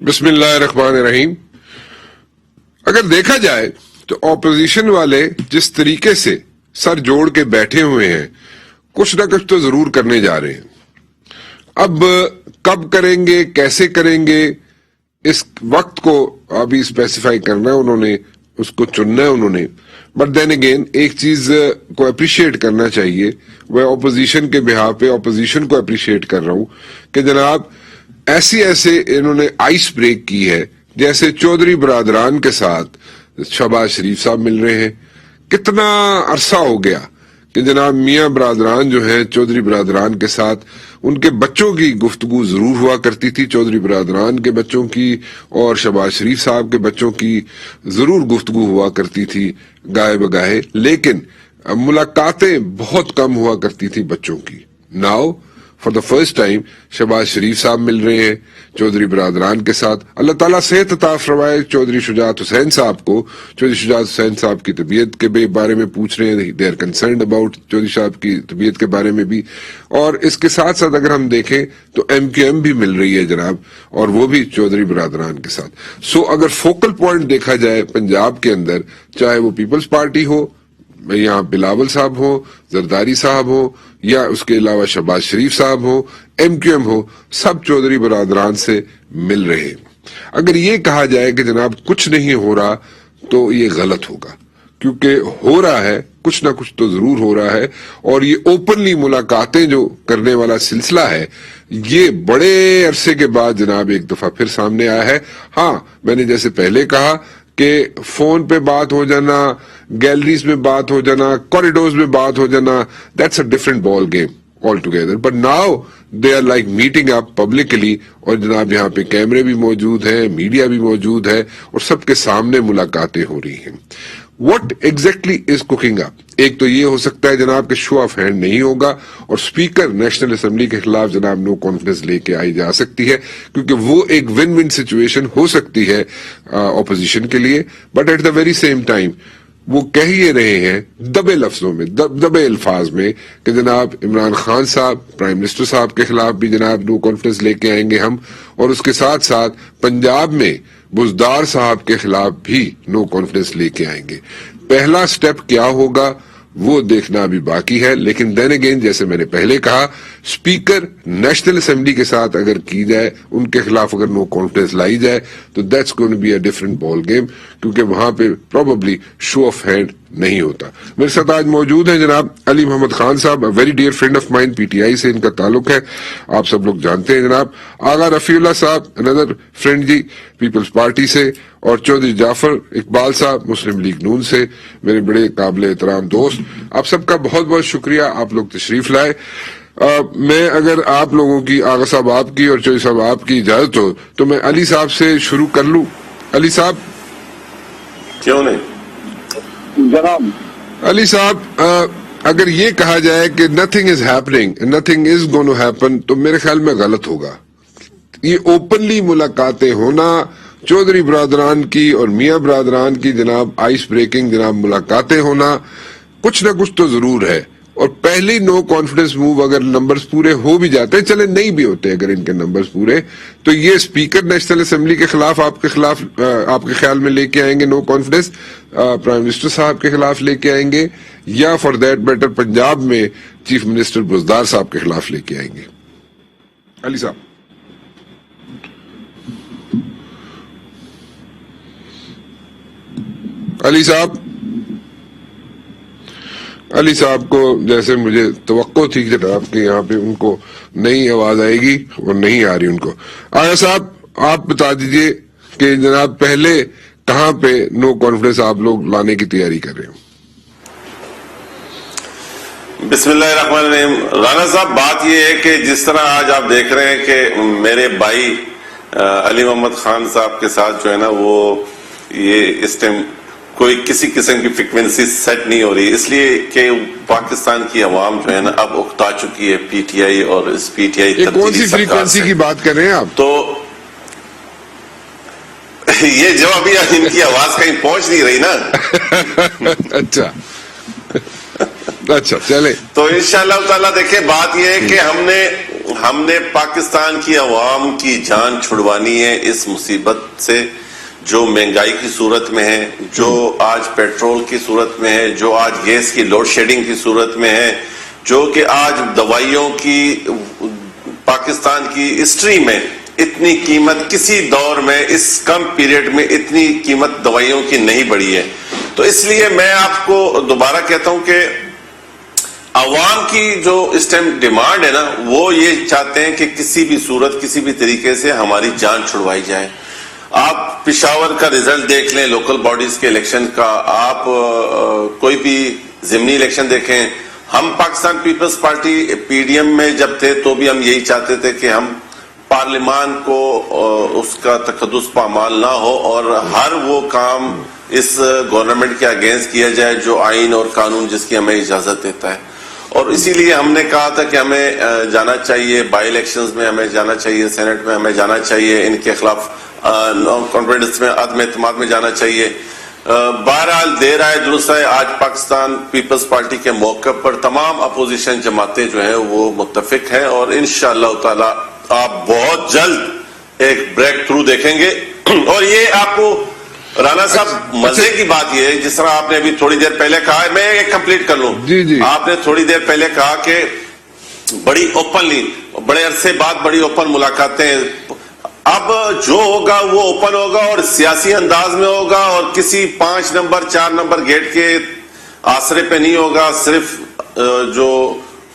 بسم اللہ الرحمن الرحیم. اگر دیکھا جائے تو اپوزیشن والے جس طریقے سے سر جوڑ کے بیٹھے ہوئے ہیں کچھ نہ کچھ تو ضرور کرنے جا رہے ہیں. اب کب کریں گے, کیسے کریں گے, اس وقت کو ابھی اسپیسیفائی کرنا ہے انہوں نے, اس کو چننا ہے انہوں نے. بٹ دین اگین ایک چیز کو اپریشیٹ کرنا چاہیے, وہ اپوزیشن کے بہاف پہ اپوزیشن کو اپریشیٹ کر رہا ہوں کہ جناب ایسے انہوں نے آئس بریک کی ہے. جیسے چودھری برادران کے ساتھ شہباز شریف صاحب مل رہے ہیں. کتنا عرصہ ہو گیا کہ جناب میاں برادران جو ہیں چودھری برادران کے ساتھ ان کے بچوں کی گفتگو ضرور ہوا کرتی تھی, چودھری برادران کے بچوں کی اور شہباز شریف صاحب کے بچوں کی ضرور گفتگو ہوا کرتی تھی گاہے بگاہے, لیکن ملاقاتیں بہت کم ہوا کرتی تھی بچوں کی. Now for the first time Shahbaz Sharif صاحب مل رہے ہیں چودھری برادران کے ساتھ. اللہ تعالیٰ صحت عطا فرمائے چودھری شجاعت حسین صاحب کو. چودھری شجاعت حسین صاحب کی طبیعت کے بارے میں پوچھ رہے ہیں, they are concerned about Chaudhry صاحب کی طبیعت کے بارے میں بھی. اور اس کے ساتھ ساتھ اگر ہم دیکھیں تو ایم کیو ایم بھی مل رہی ہے جناب, اور وہ بھی چودھری برادران کے ساتھ. سو اگر فوکل پوائنٹ دیکھا جائے پنجاب کے اندر, چاہے وہ پیپلز پارٹی ہو, یہاں بلاول صاحب ہو, زرداری صاحب ہو, یا اس کے علاوہ شہباز شریف صاحب ہو, ایم کیو ایم ہو, سب چودھری برادران سے مل رہے ہیں. اگر یہ کہا جائے کہ جناب کچھ نہیں ہو رہا تو یہ غلط ہوگا, کیونکہ ہو رہا ہے, کچھ نہ کچھ تو ضرور ہو رہا ہے. اور یہ اوپنلی ملاقاتیں جو کرنے والا سلسلہ ہے یہ بڑے عرصے کے بعد جناب ایک دفعہ پھر سامنے آیا ہے. ہاں میں نے جیسے پہلے کہا کہ فون پہ بات ہو جانا, گیلریز میں بات ہو جانا, کوریڈورز میں بات ہو جانا, that's a different ball game all together. But now they are like meeting up publicly, اور جناب یہاں پہ کیمرے بھی موجود ہیں, میڈیا بھی موجود ہے, اور سب کے سامنے ملاقاتیں ہو رہی ہیں. واٹ ایگزیکٹلی از کوکنگ اپ؟ ایک تو یہ ہو سکتا ہے جناب کہ شو آف ہینڈ نہیں ہوگا اور اسپیکر نیشنل اسمبلی کے خلاف جناب نو کانفیڈنس لے کے آئی جا سکتی ہے, کیونکہ وہ ایک ون ون سچویشن ہو سکتی ہے اپوزیشن کے لیے. But at the very same time وہ کہہ یہ رہے ہیں دبے لفظوں میں, دبے الفاظ میں, کہ جناب عمران خان صاحب پرائم منسٹر صاحب کے خلاف بھی جناب نو کانفیڈنس لے کے آئیں گے ہم, اور اس کے ساتھ ساتھ پنجاب میں بزدار صاحب کے خلاف بھی نو کانفیڈنس لے کے آئیں گے. پہلا سٹیپ کیا ہوگا وہ دیکھنا بھی باقی ہے. لیکن دین اگین جیسے میں نے پہلے کہا, اسپیکر نیشنل اسمبلی کے ساتھ اگر کی جائے, ان کے خلاف اگر نو کانفیڈنس لائی جائے تو that's going to be a different ball game, کیونکہ وہاں پہ پروبیبلی شو آف ہینڈ نہیں ہوتا. میرے ساتھ آج موجود ہیں جناب علی محمد خان صاحب, very dear friend of mine, P T I سے ان کا تعلق ہے, آپ سب لوگ جانتے ہیں. جناب آغا رفیع اللہ صاحب, اندر فرینڈ جی پیپلز پارٹی سے, اور چودھری جعفر اقبال صاحب مسلم لیگ نون سے, میرے بڑے قابل احترام دوست. آپ سب کا بہت بہت شکریہ, آپ لوگ تشریف لائے. میں اگر آپ لوگوں کی, آغا صاحب آپ کی اور چودھری صاحب آپ کی اجازت ہو تو میں علی صاحب سے شروع کر لوں. علی صاحب. کیوں نہیں جناب. علی صاحب, اگر یہ کہا جائے کہ nothing is happening, nothing is going to happen, تو میرے خیال میں غلط ہوگا. یہ اوپنلی ملاقاتیں ہونا, چودھری برادران کی اور میاں برادران کی جناب آئس بریکنگ جناب ملاقاتیں ہونا, کچھ نہ کچھ تو ضرور ہے. اور پہلی نو کانفیڈنس موو اگر نمبرز پورے ہو بھی جاتے ہیں, چلے نہیں بھی ہوتے اگر ان کے نمبرز پورے, تو یہ اسپیکر نیشنل اسمبلی کے خلاف آپ کے خیال میں لے کے آئیں گے نو کانفیڈنس, پرائم منسٹر صاحب کے خلاف لے کے آئیں گے, یا فار دیٹ میٹر پنجاب میں چیف منسٹر بزدار صاحب کے خلاف لے کے آئیں گے. علی صاحب. علی صاحب. علی صاحب کو جیسے مجھے توقع تھی کہ جناب کہ یہاں پہ ان کو نئی آواز آئے گی اور نہیں آ رہی ان کو. آیا صاحب آپ بتا دیجئے کہ جناب پہلے کہاں پہ نو کانفیڈنس آپ لوگ لانے کی تیاری کر رہے ہیں. بسم اللہ الرحمن الرحیم. رانا صاحب بات یہ ہے کہ جس طرح آج آپ دیکھ رہے ہیں کہ میرے بھائی علی محمد خان صاحب کے ساتھ جو ہے نا وہ یہ اس ٹائم کوئی کسی قسم کی فریکوینسی سیٹ نہیں ہو رہی, اس لیے کہ پاکستان کی عوام جو ہے نا اب اکتا چکی ہے پی ٹی آئی اور اس پی ٹی آئی کون سی فریکوینسی کی بات کر رہے ہیں آپ؟ تو یہ جو ابھی ان کی آواز کہیں پہنچ نہیں رہی نا. اچھا چلے. تو انشاءاللہ تعالیٰ دیکھیں بات یہ ہے کہ ہم نے پاکستان کی عوام کی جان چھڑوانی ہے اس مصیبت سے جو مہنگائی کی صورت میں ہے, جو آج پیٹرول کی صورت میں ہے, جو آج گیس کی لوڈ شیڈنگ کی صورت میں ہے, جو کہ آج دوائیوں کی پاکستان کی ہسٹری میں اتنی قیمت کسی دور میں اس کم پیریڈ میں اتنی قیمت دوائیوں کی نہیں بڑھی ہے. تو اس لیے میں آپ کو دوبارہ کہتا ہوں کہ عوام کی جو اس ٹائم ڈیمانڈ ہے نا, وہ یہ چاہتے ہیں کہ کسی بھی صورت کسی بھی طریقے سے ہماری جان چھڑوائی جائے. آپ پشاور کا رزلٹ دیکھ لیں لوکل باڈیز کے الیکشن کا, آپ کوئی بھی ضمنی الیکشن دیکھیں. ہم Pakistan Peoples Party P D M میں جب تھے تو بھی ہم یہی چاہتے تھے کہ ہم پارلیمان کو اس کا تقدس پامال نہ ہو اور ہر وہ کام اس گورنمنٹ کے اگینسٹ کیا جائے جو آئین اور قانون جس کی ہمیں اجازت دیتا ہے. اور اسی لیے ہم نے کہا تھا کہ ہمیں جانا چاہیے بائی الیکشنز میں, ہمیں جانا چاہیے سینٹ میں, ہمیں جانا چاہیے ان کے خلاف کانفیڈنس میں عدم اعتماد میں جانا چاہیے. بہرحال دیر آئے درست آئے, آج پاکستان پیپلز پارٹی کے موقف پر تمام اپوزیشن جماعتیں جو ہیں وہ متفق ہیں اور انشاءاللہ تعالی آپ بہت جلد ایک بریک تھرو دیکھیں گے. اور یہ آپ کو رانا صاحب مزے کی بات یہ ہے, جس طرح آپ نے ابھی تھوڑی دیر پہلے کہا, میں ایک کمپلیٹ کر لوں. آپ نے تھوڑی دیر پہلے کہا کہ بڑی اوپنلی بڑے عرصے بعد بڑی اوپن ملاقاتیں, اب جو ہوگا وہ اوپن ہوگا اور سیاسی انداز میں ہوگا اور کسی 5 نمبر 4 نمبر گیٹ کے آسرے پہ نہیں ہوگا. صرف جو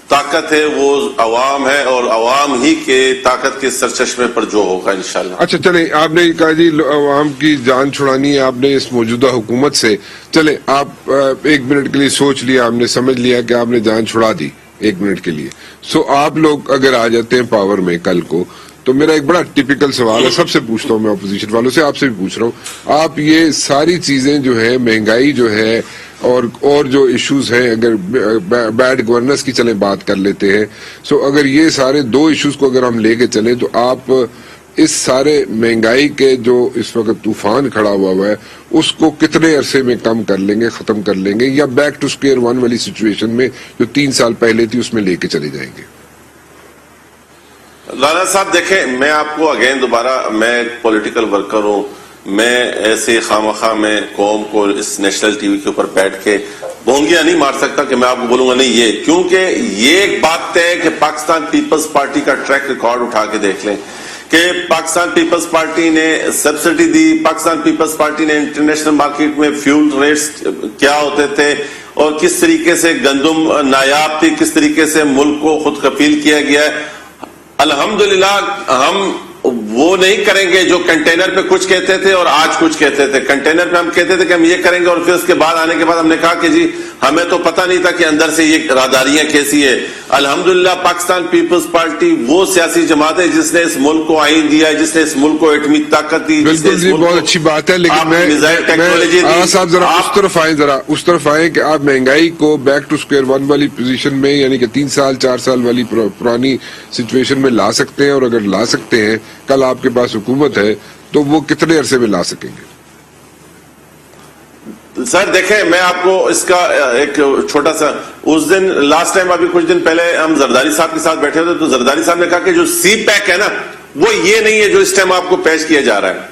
طاقت ہے وہ عوام ہے اور عوام ہی کے طاقت کے سرچشمے پر جو ہوگا انشاءاللہ. اچھا چلیں, آپ نے کہا جی عوام کی جان چھڑانی ہے, آپ نے اس موجودہ حکومت سے, چلیں آپ 1 منٹ کے لیے سوچ لیا, آپ نے سمجھ لیا کہ آپ نے جان چھڑا دی 1 منٹ کے لیے. سو آپ لوگ اگر آ جاتے ہیں پاور میں کل کو, تو میرا ایک بڑا ٹیپیکل سوال ہے, سب سے پوچھتا ہوں میں, اپوزیشن والوں سے, آپ سے بھی پوچھ رہا ہوں, آپ یہ ساری چیزیں جو ہے مہنگائی جو ہے اور جو ایشوز ہیں, اگر بیڈ گورننس کی چلیں بات کر لیتے ہیں, سو اگر یہ سارے 2 ایشوز کو اگر ہم لے کے چلیں تو آپ اس سارے مہنگائی کے جو اس وقت طوفان کھڑا ہوا ہے اس کو کتنے عرصے میں کم کر لیں گے, ختم کر لیں گے, یا بیک ٹو اسکوئر ون والی سچویشن میں جو 3 سال پہلے تھی اس میں لے کے چلے جائیں گے؟ رانا صاحب دیکھیں, میں آپ کو اگین دوبارہ, میں پولیٹیکل ورکر ہوں, میں ایسے خامخواہ میں قوم کو اس نیشنل ٹی وی کے اوپر بیٹھ کے بونگیاں نہیں مار سکتا کہ میں آپ کو بولوں گا نہیں یہ, کیونکہ یہ ایک بات طے ہے کہ پاکستان پیپلز پارٹی کا ٹریک ریکارڈ اٹھا کے دیکھ لیں کہ پاکستان پیپلز پارٹی نے سبسڈی دی, پاکستان پیپلز پارٹی نے انٹرنیشنل مارکیٹ میں فیول ریٹس کیا ہوتے تھے اور کس طریقے سے گندم نایاب تھی, کس طریقے سے ملک کو خود کفیل کیا گیا ہے. الحمدللہ ہم وہ نہیں کریں گے جو کنٹینر پہ کچھ کہتے تھے اور آج کچھ کہتے تھے. کنٹینر پہ ہم کہتے تھے کہ ہم یہ کریں گے اور پھر اس کے بعد آنے کے بعد ہم نے کہا کہ جی ہمیں تو پتہ نہیں تھا کہ اندر سے یہ راداریاں کیسی ہے. الحمدللہ پاکستان پیپلز پارٹی وہ سیاسی جماعت ہے جس نے اس ملک کو آئین دیا ہے, جس نے اس ملک کو ایٹمی طاقت دی. بالکل جی, بہت اچھی بات ہے, لیکن میں صاحب ذرا اس طرف آئیں کہ آپ مہنگائی کو بیک ٹو اسکوئر ون والی پوزیشن میں, یعنی کہ 3 سال 4 سال والی پرانی سچویشن میں لا سکتے ہیں, اور اگر لا سکتے ہیں, کل آپ کے پاس حکومت ہے, تو وہ کتنے عرصے میں لا سکیں گے؟ سر دیکھیں, میں آپ کو اس کا ایک چھوٹا سا, اس دن لاسٹ ٹائم ابھی کچھ دن پہلے ہم زرداری صاحب کے ساتھ بیٹھے ہوتے تو زرداری صاحب نے کہا کہ جو سی پیک ہے نا وہ یہ نہیں ہے جو اس ٹائم آپ کو پیش کیا جا رہا ہے.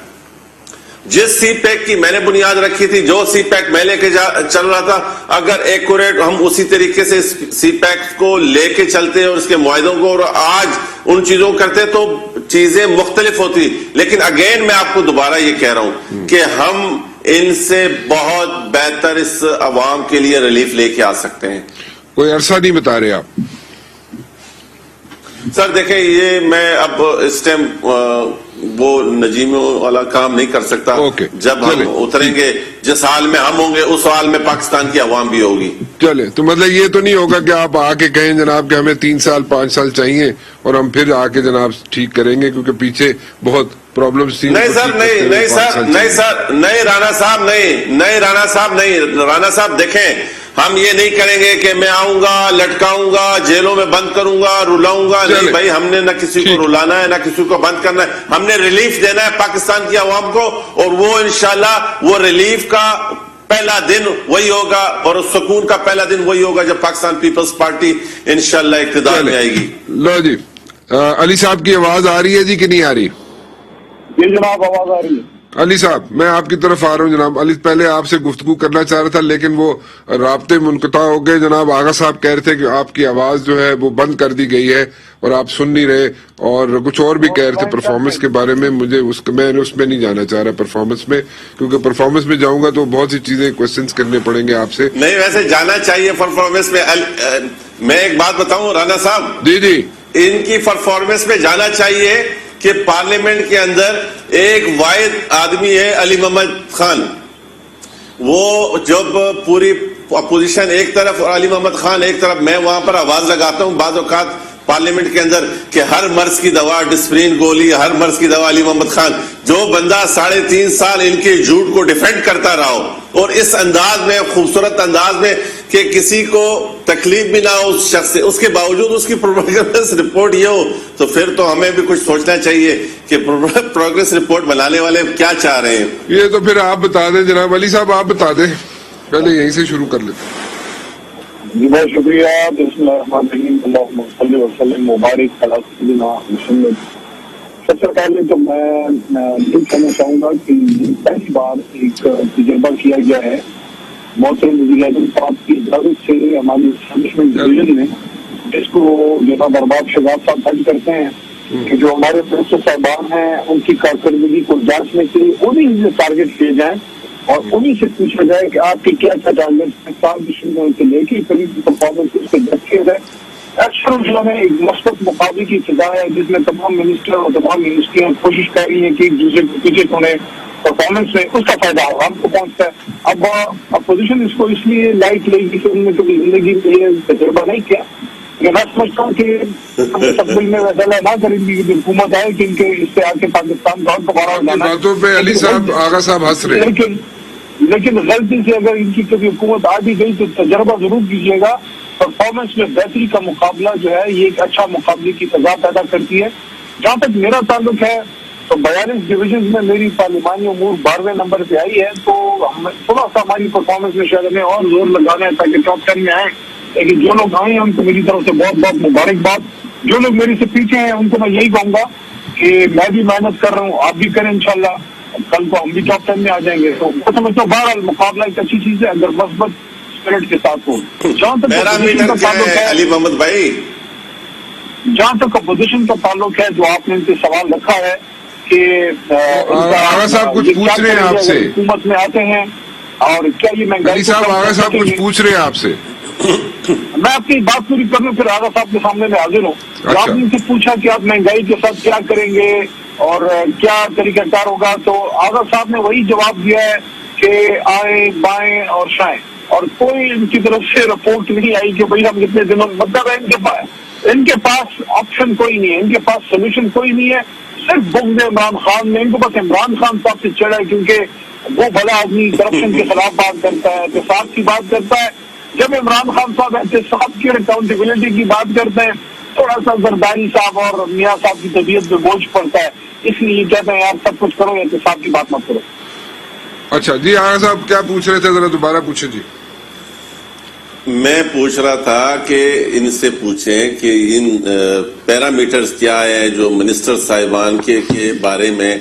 جس سی پیک کی میں نے بنیاد رکھی تھی, جو سی پیک میں لے کے چل رہا تھا, اگر ایکوریٹ ہم اسی طریقے سے سی پیک کو لے کے چلتے اور اس کے معاہدوں کو اور آج ان چیزوں کو کرتے تو چیزیں مختلف ہوتی. لیکن اگین میں آپ کو دوبارہ یہ کہہ رہا ہوں کہ ہم ان سے بہت بہتر اس عوام کے لیے ریلیف لے کے آ سکتے ہیں. کوئی عرصہ نہیں بتا رہے آپ؟ سر دیکھیں, یہ میں اب اس ٹائم وہ نجیموں والا کام نہیں کر سکتا. جب ہم اتریں گے, جس حال میں ہم ہوں گے اس حال میں پاکستان کی عوام بھی ہوگی. چلے, تو مطلب یہ تو نہیں ہوگا کہ آپ آ کے کہیں جناب کہ ہمیں 3 سال 5 سال چاہیے اور ہم پھر آ کے جناب ٹھیک کریں گے, کیونکہ پیچھے بہت پرابلمز تھی. نہیں سر, نہیں رانا صاحب, رانا صاحب دیکھیں, ہم یہ نہیں کریں گے کہ میں آؤں گا, لٹکاؤں گا, جیلوں میں بند کروں گا, رلاؤں گا. نہیں بھائی, ہم نے نہ کسی کو رلانا ہے نہ کسی کو بند کرنا ہے, ہم نے ریلیف دینا ہے پاکستان کی عوام کو, اور وہ انشاءاللہ وہ ریلیف کا پہلا دن وہی ہوگا اور سکون کا پہلا دن وہی ہوگا جب پاکستان پیپلز پارٹی انشاءاللہ اقتدار میں آئے گی. لو جی, علی صاحب کی آواز آ رہی ہے جی کہ نہیں آ رہی؟ جی جناب آواز آ رہی ہے. علی صاحب میں آپ کی طرف آ رہا ہوں جناب. علی پہلے آپ سے گفتگو کرنا چاہ رہا تھا لیکن وہ رابطے منقطع ہو گئے. جناب آغا صاحب کہہ رہے تھے کہ آپ کی آواز جو ہے وہ بند کر دی گئی ہے اور آپ سن نہیں رہے, اور کچھ اور بھی کہہ رہے تھے پرفارمنس کے بارے میں. مجھے میں اس میں نہیں جانا چاہ رہا پرفارمنس میں, کیونکہ پرفارمنس میں جاؤں گا تو بہت سی چیزیں کوسچنز کرنے پڑیں گے آپ سے. نہیں ویسے جانا چاہیے پرفارمنس میں. میں ایک بات بتاؤں رانا صاحب, جی جی ان کی پرفارمنس میں جانا چاہیے کہ پارلیمنٹ کے اندر ایک واحد آدمی ہے علی محمد خان. وہ جب پوری اپوزیشن ایک طرف اور علی محمد خان ایک طرف, میں وہاں پر آواز لگاتا ہوں بعض اوقات پارلیمنٹ کے اندر کہ ہر مرض کی دوا ڈسپرین گولی, ہر مرض کی دوا علی محمد خان. جو بندہ 3.5 سال ان کے جھوٹ کو ڈیفینڈ کرتا رہا ہو اور اس انداز میں, خوبصورت انداز میں کہ کسی کو تکلیف بھی نہ ہو اس شخص سے, اس کے باوجود اس کی پروگریس رپورٹ یہ ہو, تو پھر تو ہمیں بھی کچھ سوچنا چاہیے کہ پروگریس رپورٹ بنانے والے کیا چاہ رہے ہیں. یہ تو پھر آپ بتا دیں جناب. علی صاحب آپ بتا دیں, پہلے یہیں سے شروع کر لیتے. جی بہت شکریہ. بسم اللہ الرحمن الرحیم. اللہم صلی وسلم مبارک علی سیدنا محمد. سب سے پہلے تو میں یہ کہنا چاہوں گا کہ پہلی بار ایک تجربہ کیا گیا ہے محترم وزیر اعظم صاحب کی اجازت سے ہماری اسٹیبلشمنٹ ڈویژن میں, جس کو جناب ارباب شہزاد صاحب ہیڈ کرتے ہیں, کہ جو ہمارے پولیس صاحبان ہیں ان کی کارکردگی کو جانچنے کے لیے انہیں سے ٹارگیٹ کیے جائیں اور انہیں سے پوچھا جائے کہ آپ کی کیا کیا ٹارگیٹ سے لے کے قریب پرفارمنس اس پہ جج کیا جائے. ایکچوئل ضلع میں ایک مثبت مقابلے کی فضا ہے جس میں تمام منسٹر اور تمام منسٹریاں کوشش کر رہی ہیں کہ ایک دوسرے کو پیچھے چھوڑیں پرفارمنس میں, اس کا فائدہ عوام کو پہنچتا ہے. اب اپوزیشن اس کو اس لیے لائٹ لے گی کہ ان نے کبھی زندگی میں یہ تجربہ نہیں کیا. میں سمجھتا ہوں کہ مستقبل میں ویسا نہ کریں گی کہ حکومت آئے کہ ان کے اس سے آ کے پاکستان کا اور دوبارہ ہو جانا. باتوں پہ علی صاحب آغا صاحب ہنس رہے ہیں, لیکن غلطی سے اگر ان کی کبھی حکومت آ بھی گئی تو تجربہ ضرور کیجیے گا. پرفارمنس میں بہتری کا مقابلہ جو ہے یہ ایک اچھا مقابلے کی فضا پیدا کرتی ہے. جہاں تک میرا تعلق ہے تو 42 ڈویژنز میں میری پارلیمانی امور 12ویں نمبر پہ آئی ہے, تو تھوڑا سا ہماری پرفارمنس میں شاید ہمیں اور زور لگانا ہے تاکہ ٹاپ 10 میں آئیں. لیکن جو لوگ آئے ہیں ان کو میری طرف سے بہت بہت مبارکباد. جو لوگ میرے سے پیچھے ہیں ان کو میں یہی کہوں گا کہ میں بھی محنت کر رہا ہوں, آپ بھی کریں انشاءاللہ, کل کو ہم بھی ٹاپ 10 میں آ جائیں گے. تو میں سمجھتا ہوں بہرحال مقابلہ ایک اچھی چیز ہے اگر مثبت اسپرٹ کے ساتھ ہو. جہاں تک علی محمد بھائی, جہاں تک اپوزیشن کا تعلق ہے جو آپ نے ان سے سوال رکھا ہے کہ آغا صاحب کچھ پوچھ رہے ہیں آپ سے, حکومت میں آتے ہیں اور کیا یہ مہنگائی. علی صاحب آغا صاحب کچھ پوچھ رہے ہیں آپ سے. میں اپنی بات پوری کر لوں پھر آغا صاحب کے سامنے میں حاضر ہوں. آپ نے ان سے پوچھا کہ آپ مہنگائی کے ساتھ کیا کریں گے اور کیا طریقہ کار ہوگا, تو آغا صاحب نے وہی جواب دیا ہے کہ آئیں بائیں اور شائیں, اور کوئی ان کی طرف سے رپورٹ نہیں آئی کہ بھائی ہم کتنے دنوں, مطلب ہے ان کے پاس آپشن کوئی نہیں ہے, ان کے پاس سولوشن کوئی نہیں ہے. صرف بغض عمران خان میں ان کو بس عمران خان صاحب سے چڑھا ہے کیونکہ وہ بھلا آدمی کرپشن کے خلاف بات کرتا ہے, احتساب کی بات کرتا ہے. جب عمران خان صاحب احتساب کی اور اکاؤنٹیبلٹی کی بات کرتے ہیں تھوڑا سا زرداری صاحب اور میاں صاحب کی طبیعت پہ بوجھ پڑتا ہے, اس لیے یہ کہتے ہیں یار سب کچھ کرو, احتساب کی بات مت کرو. اچھا جی آغا صاحب کیا پوچھ رہے تھے, ذرا دوبارہ پوچھیں جی. میں پوچھ رہا تھا کہ ان سے پوچھیں کہ ان پیرامیٹرز کیا ہے جو منسٹر صاحبان کے بارے میں,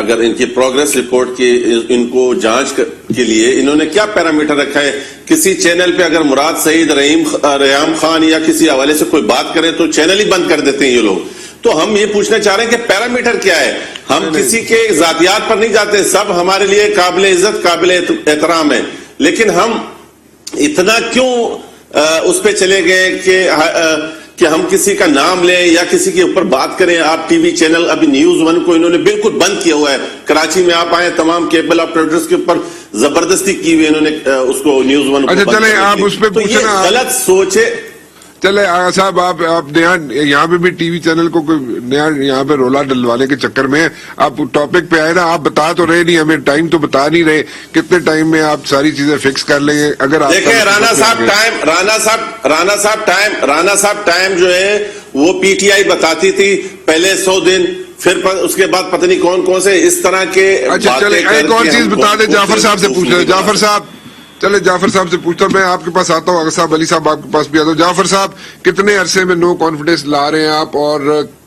اگر ان کی پروگریس رپورٹ کی ان کو جانچ کے لیے انہوں نے کیا پیرامیٹر رکھا ہے. کسی چینل پہ اگر مراد سعید ریحام خان یا کسی حوالے سے کوئی بات کریں تو چینل ہی بند کر دیتے ہیں یہ لوگ. تو ہم یہ پوچھنا چاہ رہے ہیں کہ پیرامیٹر کیا ہے. ہم کسی کے ذاتیات پر نہیں جاتے, سب ہمارے لیے قابل عزت قابل احترام ہے, لیکن ہم اتنا کیوں اس پہ چلے گئے کہ ہم کسی کا نام لیں یا کسی کے اوپر بات کریں. آپ ٹی وی چینل ابھی نیوز ون کو انہوں نے بالکل بند کیا ہوا ہے. کراچی میں آپ آئے, تمام کیبل آپریٹرز کے اوپر زبردستی کی ہوئی انہوں نے اس کو نیوز ون کو. اچھا چلیں آپ اس پہ پوچھنا, غلط سوچ ہے. چلے آغا صاحب آپ نیا یہاں پہ بھی ٹی وی چینل کو کوئی نیا یہاں پہ رولا ڈلوانے کے چکر میں آپ ٹاپک پہ آئے نا, آپ بتا تو رہے نہیں, ہمیں ٹائم تو بتا نہیں رہے, کتنے ٹائم میں آپ ساری چیزیں فکس کر لیں گے. اگر آپ دیکھیں رانا صاحب ٹائم جو ہے وہ پی ٹی آئی بتاتی تھی پہلے 100 دن, پھر اس کے بعد پتہ نہیں کون کون سے اس طرح کے. اچھا چلے ایک اور چیز بتا دیں, جعفر صاحب سے پوچھ رہے. جعفر صاحب چلے جعفر صاحب سے پوچھتا ہوں, میں آپ کے پاس آتا ہوں. آغا صاحب علی صاحب آپ کے پاس بھی آتا ہوں. جعفر صاحب کتنے عرصے میں نو کانفیڈنس لا رہے ہیں آپ, اور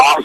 8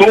2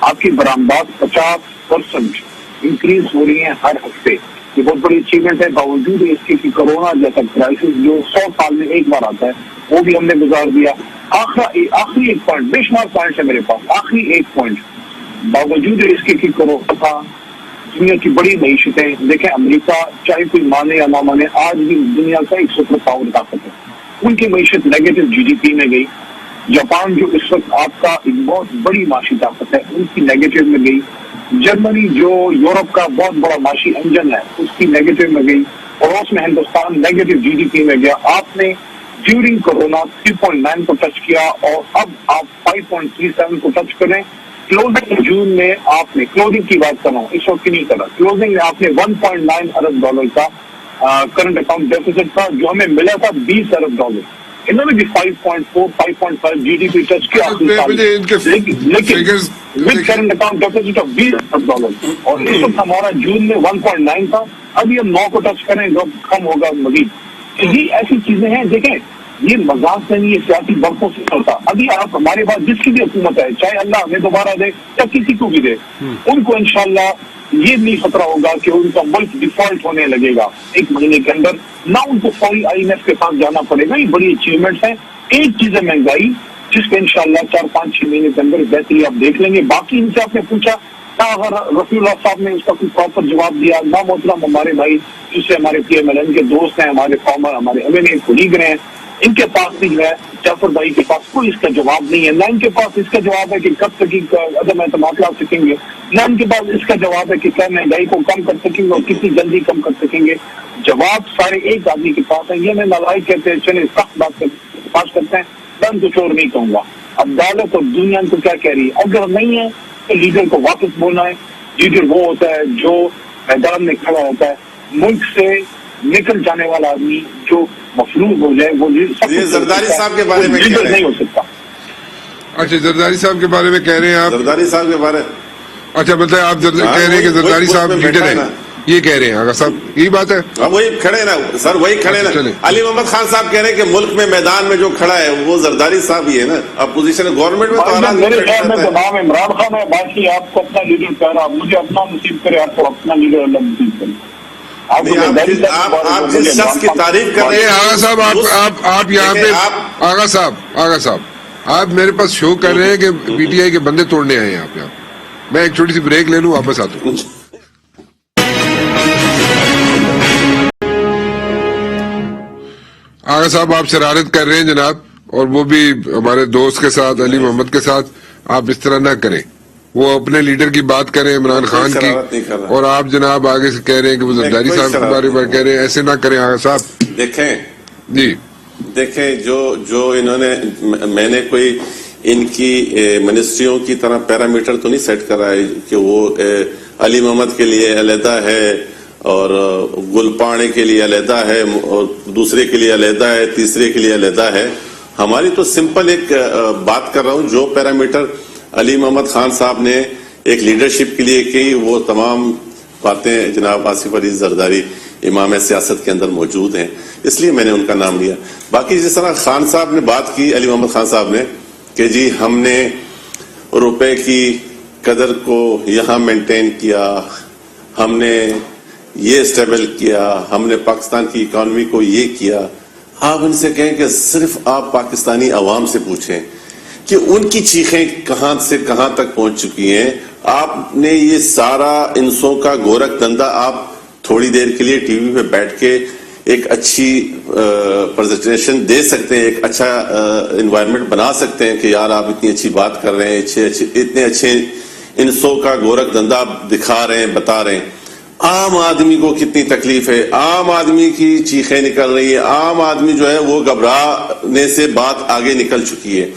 آپ کی برآمدات 50% انکریز ہو رہی ہیں ہر ہفتے. یہ بہت بڑی اچیومنٹ ہے. باوجود اس کے کہ کورونا جیسا کرائسس جو 100 سال میں ایک بار آتا ہے وہ بھی ہم نے گزار دیا. آخری ایک پوائنٹ، بے شمار پوائنٹ ہے میرے پاس، آخری ایک پوائنٹ، باوجود اس کے کہ کورونا تھا دنیا کی بڑی معیشتیں دیکھیں، امریکہ چاہے کوئی مانے یا نہ مانے آج بھی دنیا کا ایک سپر پاور طاقت ہے، ان کی معیشت نیگیٹو جی ڈی پی میں گئی. جاپان جو اس وقت آپ کا ایک بہت بڑی معاشی طاقت ہے ان کی نیگیٹو میں گئی. جرمنی جو یورپ کا بہت بڑا معاشی انجن ہے اس کی نیگیٹو میں گئی، اور اس میں Hindustan negative G D P میں گیا. آپ نے ڈیورنگ کورونا 3.9 کو ٹچ کیا اور اب آپ 5.37 کو ٹچ کریں. کلوزنگ جون میں آپ نے، کلوزنگ کی بات کر رہا ہوں اس وقت کی نہیں کر رہا، کلوزنگ میں آپ نے 1.9 ارب ڈالر کا کرنٹ اکاؤنٹ ڈیفیسٹ تھا جو ہمیں ملا تھا 20 ارب ڈالر. انہوں نے بھی 5.4 5.5 جی ڈی پی ٹچ کیا لیکن with current account deficit of 20 Arab dollar, اور اس وقت ہمارا جون میں 1.9 تھا، ابھی ہم 9 کو ٹچ کریں جو کم ہوگا مزید. یہ ایسی چیزیں ہیں. دیکھیں یہ مذاق سے نہیں، یہ سیاسی برقوں سے ہوتا. ابھی آپ ہمارے پاس جس کی بھی حکومت ہے، چاہے اللہ ہمیں دوبارہ دے یا کسی کو بھی دے، ان کو انشاءاللہ یہ نہیں خطرہ ہوگا کہ ان کا ملک ڈیفالٹ ہونے لگے گا 1 مہینے کے اندر، نہ ان کو فوری آئی ایم ایف کے پاس جانا پڑے گا. یہ بڑی اچیومنٹس ہیں. ایک چیز ہے مہنگائی جس پہ انشاءاللہ 4-5-6 مہینے کے اندر بہتری آپ دیکھ لیں گے. باقی ان سے آپ نے پوچھا نہ اگر رفیع اللہ صاحب نے اس کا کوئی پراپر جواب دیا، نہ محترم ہمارے بھائی جس سے ہمارے پی ایم ایل این کے دوست ہیں، ہمارے فارمر، ہمارے ایم ایل اے کولیگ رہے ہیں، ان کے پاس بھی ہے، جعفر بھائی کے پاس کوئی اس کا جواب نہیں ہے. نہ ان کے پاس اس کا جواب ہے کہ کب تک عدم اعتماد لا سکیں گے، نہ ان کے پاس اس کا جواب ہے کہ کیا مہنگائی کو کم کر سکیں گے اور کتنی جلدی کم کر سکیں گے. جواب سارے ایک آدمی کے پاس ہے. یہ میں نالائق کہتے ہیں، چلے سخت بات پاس کرتے ہیں، میں کچھ اور نہیں کہوں گا. عدالت اور دنیا کو کیا کہہ رہی ہے؟ اگر نہیں ہے تو لیڈر کو واپس بولنا ہے. لیڈر وہ ہوتا ہے جو میدان میں کھڑا ہوتا ہے، ملک سے نکل جانے والا آدمی جو مفلوج ہو جائے وہ زرداری صاحب کے بارے میں لیڈر نہیں ہو سکتا. اچھا زرداری صاحب کے بارے میں کہہ رہے ہیں آپ؟ زرداری صاحب کے بارے، اچھا مطلب آپ کہہ رہے ہیں کہ زرداری صاحب لیڈر ہیں، یہ کہہ رہے ہیں آغا صاحب، یہی بات ہے؟ اب وہی کھڑے نا سر، وہی کھڑے نا. علی محمد خان صاحب کہہ رہے ہیں کہ ملک میں میدان میں جو کھڑا ہے وہ زرداری صاحب ہی ہے نا. اپوزیشن گورنمنٹ میں تو میرے خیال میں تو نام عمران خان ہے. باقی آپ کو اپنا لیڈر کہہ رہا، مجھے اپنا نصیب کرے، آپ کو اپنا لیڈر اللہ نصیب کرے. آپ جس شخص کی تعریف کر رہے ہیں آغا صاحب، آپ یہاں پہ آغا صاحب آپ میرے پاس شو کر رہے ہیں کہ پی ٹی آئی کے بندے توڑنے آئے ہیں آپ یہاں. میں ایک چھوٹی سی بریک لے لوں، واپس آتا ہوں. آغا صاحب آپ شرارت کر رہے ہیں جناب، اور وہ بھی ہمارے دوست کے ساتھ، علی محمد کے ساتھ. آپ اس طرح نہ کریں. وہ اپنے لیڈر کی بات کریں عمران خان کی، اور آپ جناب آگے سے کہہ رہے ہیں کہ وہ زرداری صاحب کے بارے میں کہہ رہے ہیں. ایسے نہ کریں آغا صاحب. دیکھیں جو انہوں نے، میں نے کوئی ان کی منسٹریوں کی طرح پیرامیٹر تو نہیں سیٹ کرا ہے کہ وہ علی محمد کے لیے علیحدہ ہے اور گلپانے کے لیے علیحدہ ہے اور دوسرے کے لیے علیحدہ ہے، تیسرے کے لیے علیحدہ ہے. ہماری تو سمپل ایک بات کر رہا ہوں، جو پیرامیٹر علی محمد خان صاحب نے ایک لیڈرشپ کے لیے کی وہ تمام باتیں جناب آصف علی زرداری امام سیاست کے اندر موجود ہیں، اس لیے میں نے ان کا نام لیا. باقی جس طرح خان صاحب نے بات کی، علی محمد خان صاحب نے، کہ جی ہم نے روپے کی قدر کو یہاں مینٹین کیا، ہم نے یہ اسٹیبل کیا، ہم نے پاکستان کی اکانومی کو یہ کیا. آپ ان سے کہیں کہ صرف آپ پاکستانی عوام سے پوچھیں کہ ان کی چیخیں کہاں سے کہاں تک پہنچ چکی ہیں. آپ نے یہ سارا انسوں کا گورکھ دندہ آپ تھوڑی دیر کے لیے ٹی وی پہ بیٹھ کے ایک اچھی پریزنٹیشن دے سکتے ہیں، ایک اچھا انوائرمنٹ بنا سکتے ہیں کہ یار آپ اتنی اچھی بات کر رہے ہیں، اتنے اچھے انسوں کا گورکھ دندہ آپ دکھا رہے ہیں، بتا رہے ہیں. عام آدمی کو کتنی تکلیف ہے، عام آدمی کی چیخیں نکل رہی ہے، عام آدمی جو ہے وہ گھبرانے سے بات آگے نکل چکی ہے.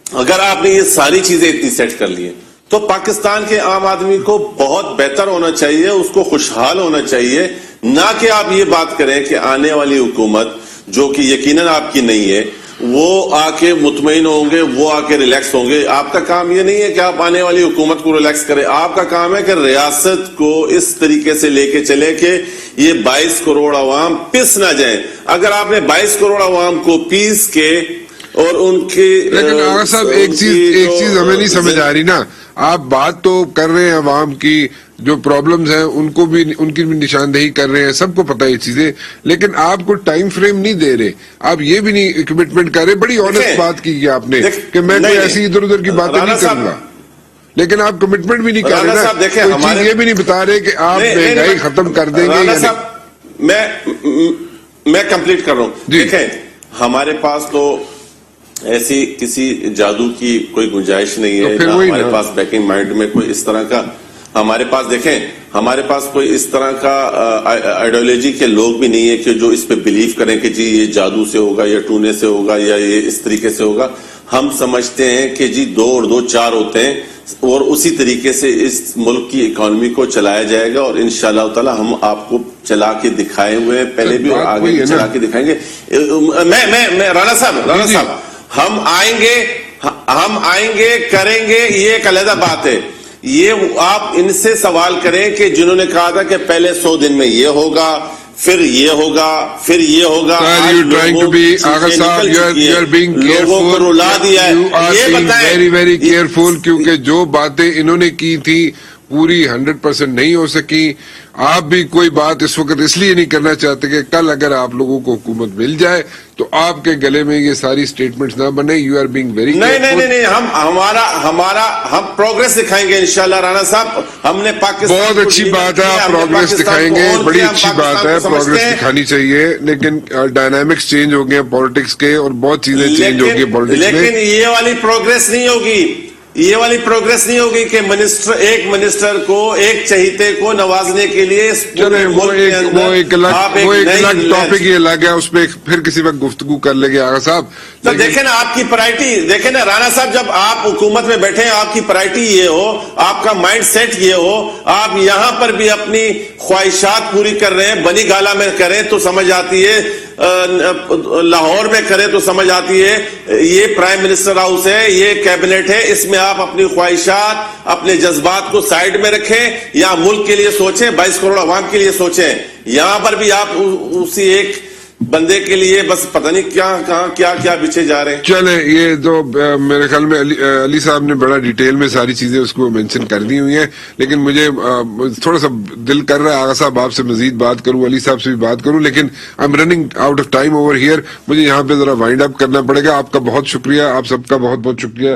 اگر آپ نے یہ ساری چیزیں اتنی سیٹ کر لی ہیں تو پاکستان کے عام آدمی کو بہت بہتر ہونا چاہیے، اس کو خوشحال ہونا چاہیے. نہ کہ آپ یہ بات کریں کہ آنے والی حکومت جو کہ یقیناً آپ کی نہیں ہے وہ آ کے مطمئن ہوں گے، وہ آ کے ریلیکس ہوں گے. آپ کا کام یہ نہیں ہے کہ آپ آنے والی حکومت کو ریلیکس کریں. آپ کا کام ہے کہ ریاست کو اس طریقے سے لے کے چلے کہ یہ 22 کروڑ عوام پس نہ جائیں. اگر آپ نے 22 کروڑ عوام کو پیس کے اور ان کے، لیکن آغا صاحب ایک چیز ہمیں نہیں سمجھ آ رہی نا. آپ بات تو کر رہے ہیں عوام کی جو پرابلمز ہیں ان کو بھی ان کی بھی نشاندہی کر رہے ہیں, سب کو پتہ ہے یہ چیزیں, لیکن آپ کو ٹائم فریم نہیں دے رہے, آپ یہ بھی نہیں کمٹمنٹ کر رہے. بڑی آنےسٹ بات کی آپ نے کہ میں کوئی ایسی ادھر ادھر کی باتیں نہیں کروں گا, لیکن آپ کمٹمنٹ بھی نہیں کر رہے نا, کوئی چیز یہ بھی نہیں بتا رہے کہ آپ مہنگائی ختم کر دیں گے یا نہیں. میں کمپلیٹ کر رہا ہوں. دیکھیں ہمارے پاس تو ایسی کسی جادو کی کوئی گنجائش نہیں ہے, نہ ہمارے پاس بیکنگ مائنڈ میں کوئی اس طرح کا, ہمارے پاس دیکھیں ہمارے پاس کوئی اس طرح کا آئیڈیالوجی کے لوگ بھی نہیں ہے کہ جو اس پہ بلیو کریں کہ جی یہ جادو سے ہوگا یا ٹونے سے ہوگا یا یہ اس طریقے سے ہوگا. ہم سمجھتے ہیں کہ جی 2 اور 2 4 ہوتے ہیں, اور اسی طریقے سے اس ملک کی اکانومی کو چلایا جائے گا, اور انشاءاللہ تعالی ہم آپ کو چلا کے دکھائے ہوئے ہیں پہلے بھی اور آگے بھی چلا کے دکھائیں گے. میں رانا صاحب ہم آئیں گے کریں گے, یہ ایک علیحدہ بات ہے. یہ آپ ان سے سوال کریں کہ جنہوں نے کہا تھا کہ پہلے 100 دن میں یہ ہوگا, پھر یہ ہوگا, پھر یہ ہوگا, لوگوں کو رلا دیا ہے. یہ بتائیں ویری ویری کیئرفل, کیونکہ جو باتیں انہوں نے کی تھی پوری 100% نہیں ہو سکی. آپ بھی کوئی بات اس وقت اس لیے نہیں کرنا چاہتے کہ کل اگر آپ لوگوں کو حکومت مل جائے تو آپ کے گلے میں یہ ساری سٹیٹمنٹس نہ بنے. یو آر بینگ ویری نہیں, ہم پروگرس دکھائیں گے انشاءاللہ. رانا صاحب ہم نے پاکستان بہت اچھی بات ہے, آپ پروگرس دکھائیں گے, بڑی اچھی بات ہے, پروگرس دکھانی چاہیے, لیکن ڈائنامکس چینج ہو گئے پالیٹکس کے اور بہت چیزیں چینج ہو گئی پالیٹکس میں. لیکن یہ والی پروگرس نہیں ہوگی, کہ ایک منسٹر کو ایک چہیتے کو نوازنے کے لیے وہ ایک الگ ٹاپک یہ الگ ہے, اس پہ پھر کسی وقت گفتگو کر لیں گے. آغا صاحب تو دیکھیں نا آپ کی پرائرٹی, دیکھیں نا رانا صاحب, جب آپ حکومت میں بیٹھے ہیں آپ کی پرائرٹی یہ ہو, آپ کا مائنڈ سیٹ یہ ہو, آپ یہاں پر بھی اپنی خواہشات پوری کر رہے ہیں. بنی گالا میں کریں تو سمجھ آتی ہے, لاہور میں کریں تو سمجھ آتی ہے. یہ پرائم منسٹر ہاؤس ہے, یہ کیبنٹ ہے, اس میں آپ اپنی خواہشات اپنے جذبات کو سائیڈ میں رکھیں, یا ملک کے لیے سوچیں, 22 کروڑ عوام کے لیے سوچیں. یہاں پر بھی آپ اسی ایک بندے کے لیے بس پتہ نہیں کیا بچھے جا رہے ہیں. چلیں, یہ تو میرے خیال میں علی صاحب نے بڑا ڈیٹیل میں ساری چیزیں اس کو مینشن کر دی ہوئی ہیں, لیکن مجھے تھوڑا سا دل کر رہا ہے آغا صاحب آپ سے مزید بات کروں, علی صاحب سے بھی بات کروں, لیکن I am running out of time over here. مجھے یہاں پہ ذرا وائنڈ اپ کرنا پڑے گا. آپ کا بہت شکریہ, آپ سب کا بہت بہت شکریہ.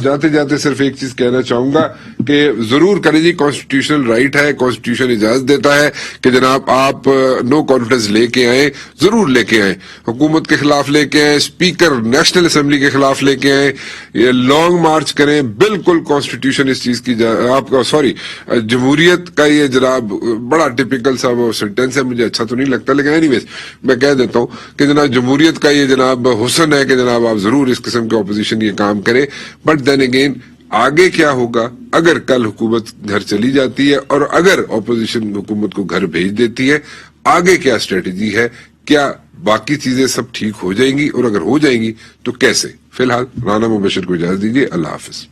جاتے جاتے صرف ایک چیز کہنا چاہوں گا کہ ضرور کریں جی, کانسٹیٹیوشنل رائٹ ہے, کانسٹیٹیوشن اجازت دیتا ہے کہ جناب آپ نو کانفیڈنس لے کے آئیں, ضرور لے کے آئیں, حکومت کے خلاف لے کے آئیں, اسپیکر نیشنل اسمبلی کے خلاف لے کے آئیں, یہ لانگ مارچ کریں. بالکل کانسٹیٹیوشن اس چیز کی آپ کا جمہوریت کا یہ جناب بڑا ٹپیکل سا وہ سینٹینس ہے, مجھے اچھا تو نہیں لگتا, لیکن اینی ویز میں کہہ دیتا ہوں کہ جناب جمہوریت کا یہ جناب حسن ہے کہ جناب آپ ضرور اس قسم کے اپوزیشن یہ کام کریں. بٹ دین اگین آگے کیا ہوگا اگر کل حکومت گھر چلی جاتی ہے, اور اگر اپوزیشن حکومت کو گھر بھیج دیتی ہے, آگے کیا اسٹریٹجی ہے, کیا باقی چیزیں سب ٹھیک ہو جائیں گی, اور اگر ہو جائیں گی تو کیسے. فی الحال رانا مبشر کو اجازت دیجیے, اللہ حافظ.